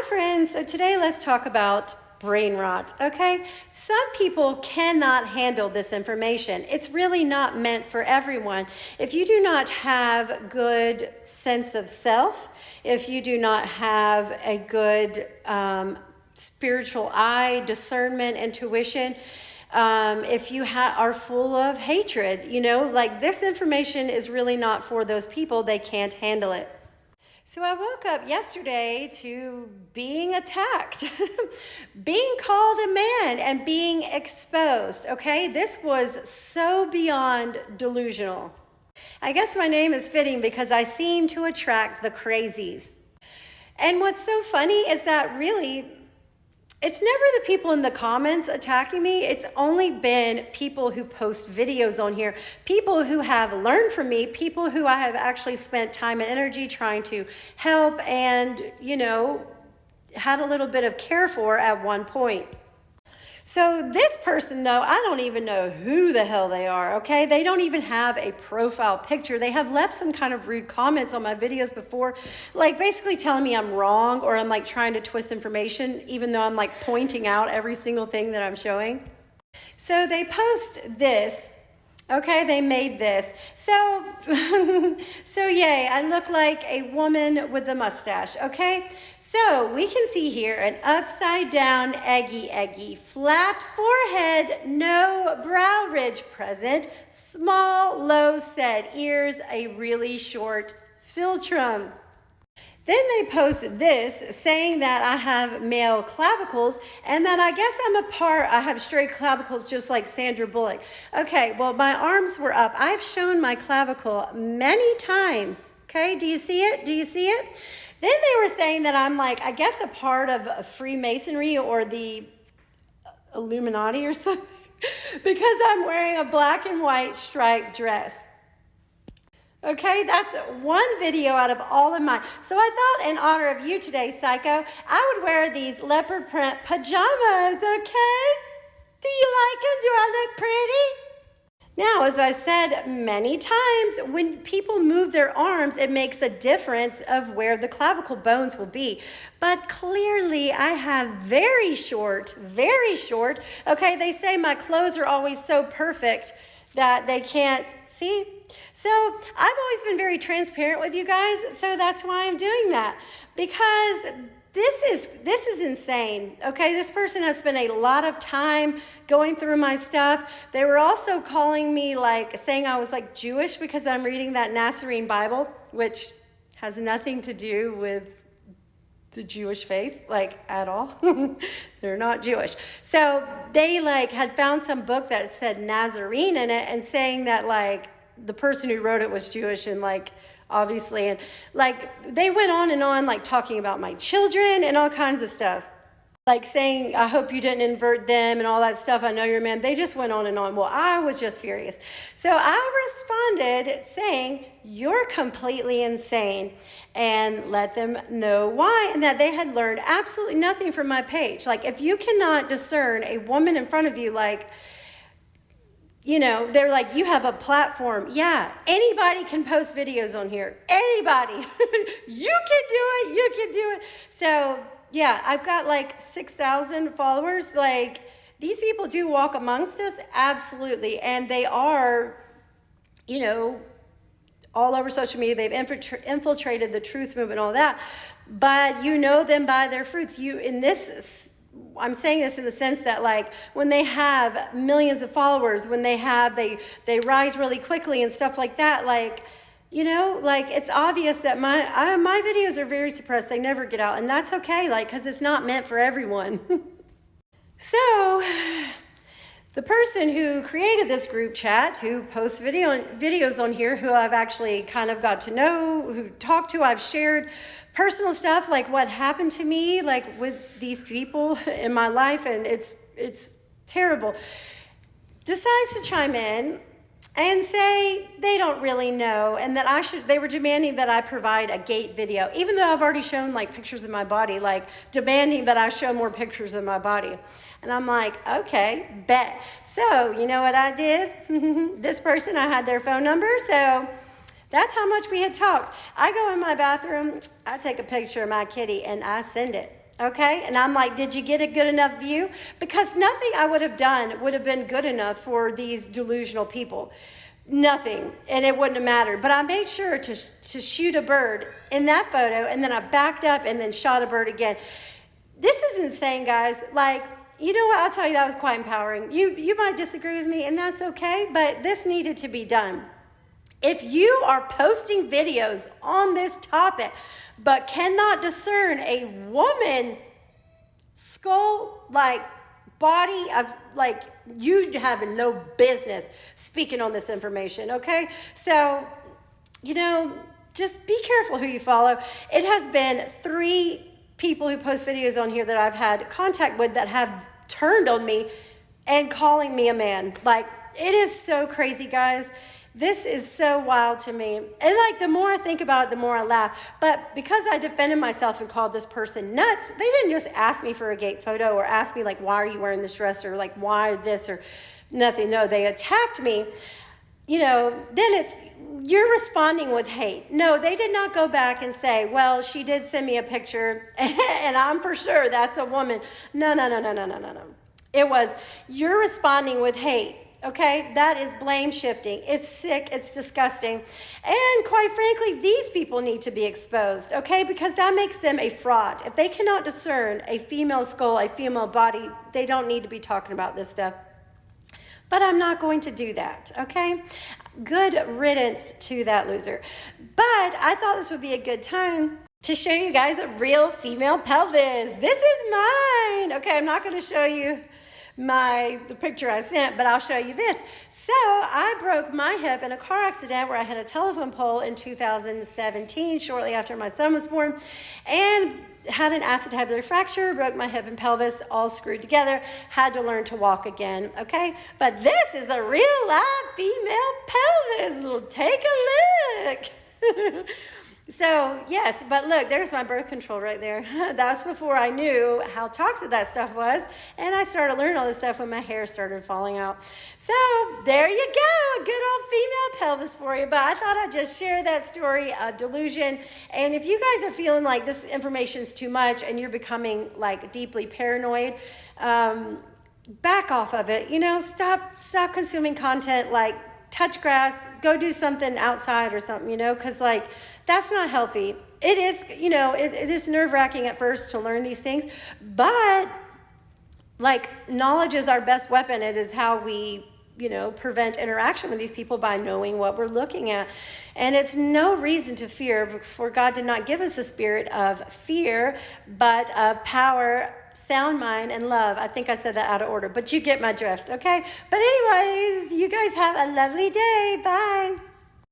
friends. So today let's talk about brain rot, okay? Some people cannot handle this information. It's really not meant for everyone. If you do not have good sense of self, if you do not have a good spiritual eye, discernment, intuition, if you are full of hatred, like this information is really not for those people. They can't handle it. So I woke up yesterday to being attacked, being called a man and being exposed, okay? This was so beyond delusional. I guess my name is fitting because I seem to attract the crazies. And what's so funny is that really, it's never the people in the comments attacking me. It's only been people who post videos on here, people who have learned from me, people who I have actually spent time and energy trying to help and, had a little bit of care for at one point. So this person, though, I don't even know who the hell they are, okay? They don't even have a profile picture. They have left some kind of rude comments on my videos before, like basically telling me I'm wrong or I'm like trying to twist information, even though I'm like pointing out every single thing that I'm showing. So they post this, okay? They made this. So yay, I look like a woman with a mustache, okay? So we can see here an upside down, eggy, flat forehead, no brow ridge present, small, low set ears, a really short philtrum. Then they post this saying that I have male clavicles and that I guess I have straight clavicles just like Sandra Bullock. Okay, well, my arms were up. I've shown my clavicle many times. Okay, do you see it? Then they were saying that I'm like, I guess a part of Freemasonry or the Illuminati or something because I'm wearing a black and white striped dress. Okay, that's one video out of all of mine. So I thought in honor of you today, Psycho, I would wear these leopard print pajamas, okay? Do you like them? Do I look pretty? Now, as I said many times, when people move their arms, it makes a difference of where the clavicle bones will be. But clearly, I have very short. Okay, they say my clothes are always so perfect that they can't see. So I've always been very transparent with you guys, so that's why I'm doing that. Because this is insane, okay? This person has spent a lot of time going through my stuff. They were also calling me, saying I was, Jewish because I'm reading that Nazarene Bible, which has nothing to do with the Jewish faith, at all. They're not Jewish. So they, had found some book that said Nazarene in it and saying that, the person who wrote it was Jewish and, obviously, and they went on and on, talking about my children and all kinds of stuff, saying, I hope you didn't invert them and all that stuff. I know you're a man. They just went on and on. Well, I was just furious. So I responded saying, you're completely insane, and let them know why, and that they had learned absolutely nothing from my page. If you cannot discern a woman in front of you, they're like, you have a platform. Yeah, anybody can post videos on here. Anybody. You can do it. So, yeah, I've got 6,000 followers. These people do walk amongst us, absolutely. And they are, all over social media. They've infiltrated the truth movement and all that. But you know them by their fruits. I'm saying this in the sense that when they have millions of followers, when they rise really quickly and stuff like that, it's obvious that my videos are very suppressed. They never get out, and that's okay, because it's not meant for everyone. So the person who created this group chat, who posts videos on here, who I've actually kind of got to know, who talked to, I've shared personal stuff, what happened to me, with these people in my life, and it's terrible, decides to chime in and say they don't really know, and that they were demanding that I provide a gait video, even though I've already shown pictures of my body, demanding that I show more pictures of my body. And I'm like, okay, bet. So you know what I did? This person, I had their phone number, so that's how much we had talked. I go in my bathroom, I take a picture of my kitty, and I send it. Okay, and I'm like, did you get a good enough view? Because nothing I would have done would have been good enough for these delusional people. Nothing, and it wouldn't have mattered. But I made sure to shoot a bird in that photo, and then I backed up and then shot a bird again. This is insane, guys. Like, you know what? I'll tell you, that was quite empowering. You might disagree with me, and that's okay, but this needed to be done. If you are posting videos on this topic, but cannot discern a woman skull, like body of, like, you have no business speaking on this information, okay? So, you know, just be careful who you follow. It has been 3 people who post videos on here that I've had contact with that have turned on me and calling me a man. Like, it is so crazy, guys. This is so wild to me. And like, the more I think about it, the more I laugh. But because I defended myself and called this person nuts, they didn't just ask me for a gate photo or ask me like, why are you wearing this dress, or like, why this, or nothing. No, they attacked me. You know, then you're responding with hate. No, they did not go back and say, well, she did send me a picture and I'm for sure that's a woman. No. It was, you're responding with hate. Okay, that is blame shifting. It's sick, it's disgusting. And quite frankly, these people need to be exposed, okay? Because that makes them a fraud. If they cannot discern a female skull, a female body, they don't need to be talking about this stuff. But I'm not going to do that, okay? Good riddance to that loser. But I thought this would be a good time to show you guys a real female pelvis. This is mine. Okay, I'm not going to show you the picture I sent, but I'll show you this. So I broke my hip in a car accident where I hit a telephone pole in 2017, shortly after my son was born, and had an acetabular fracture, broke my hip and pelvis, all screwed together, had to learn to walk again, okay? But this is a real live female pelvis. Take a look. So, yes, but look, there's my birth control right there. That was before I knew how toxic that stuff was, and I started learning all this stuff when my hair started falling out. So, there you go, a good old female pelvis for you. But I thought I'd just share that story of delusion. And if you guys are feeling like this information's too much and you're becoming like deeply paranoid, back off of it. You know, stop consuming content like touch grass, go do something outside or something, you know, because like, that's not healthy. It is, you know, it is nerve-wracking at first to learn these things, but like, knowledge is our best weapon. It is how we, you know, prevent interaction with these people, by knowing what we're looking at. And it's no reason to fear, for God did not give us a spirit of fear, but of power, sound mind, and love. I think I said that out of order, but you get my drift, okay? But anyways, you guys have a lovely day. Bye.